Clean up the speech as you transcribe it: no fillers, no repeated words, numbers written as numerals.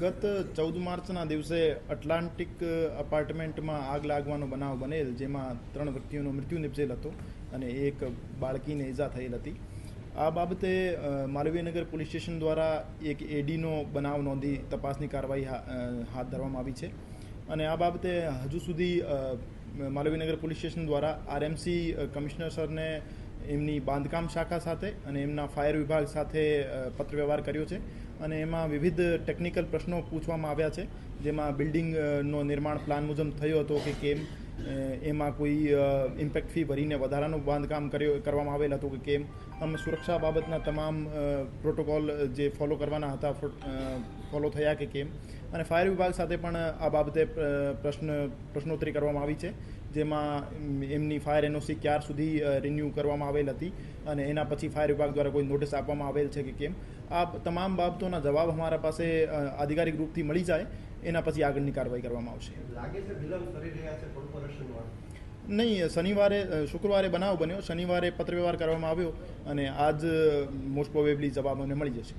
ગત 14 માર્ચના દિવસે એટલાન્ટિક અપાર્ટમેન્ટમાં આગ લાગવાનો બનાવ બનેલ, જેમાં 3 વ્યક્તિઓનો મૃત્યુ નિપજેલ હતો અને એક બાળકીને ઈજા થયેલ હતી. આ બાબતે માલવીયનગર પોલીસ સ્ટેશન દ્વારા એક એડીનો બનાવ નોંધી તપાસની કાર્યવાહી હાથ ધરવામાં આવી છે. અને આ બાબતે હજુ સુધી માલવીયનગર પોલીસ સ્ટેશન દ્વારા આરએમસી કમિશનર સરને એમની બાંધકામ શાખા સાથે અને એમના ફાયર વિભાગ સાથે પત્ર વ્યવહાર કર્યો છે અને એમાં વિવિધ ટેકનિકલ પ્રશ્નો પૂછવામાં આવ્યા છે, જેમાં બિલ્ડિંગનો નિર્માણ પ્લાન મુજબ થયો હતો કે કેમ, એમાં કોઈ ઇમ્પેક્ટ ફી ભરીને વધારાનું બાંધકામ કરવામાં આવેલ હતું કે કેમ, આમ સુરક્ષા બાબતના તમામ પ્રોટોકોલ જે ફોલો કરવાના હતા ફોલો થયા કે કેમ, અને ફાયર વિભાગ સાથે પણ આ બાબતે પ્રશ્નોત્તરી કરવામાં આવી છે, જેમાં એમની ફાયર એનઓસી ક્યાર સુધી રિન્યૂ કરવામાં આવેલ હતી અને એના પછી ફાયર વિભાગ દ્વારા કોઈ નોટિસ આપવામાં આવેલ છે કે કેમ. આ તમામ બાબતોના જવાબ અમારા પાસે આધિકારિક રૂપથી મળી જાય એના પછી આગળની કાર્યવાહી કરવામાં આવશે. નહીં, શુક્રવારે બનાવ બન્યો, શનિવારે પત્ર વ્યવહાર કરવામાં આવ્યો અને આજ મોસ્ટ પ્રોબેબલી જવાબ અમને મળી જશે.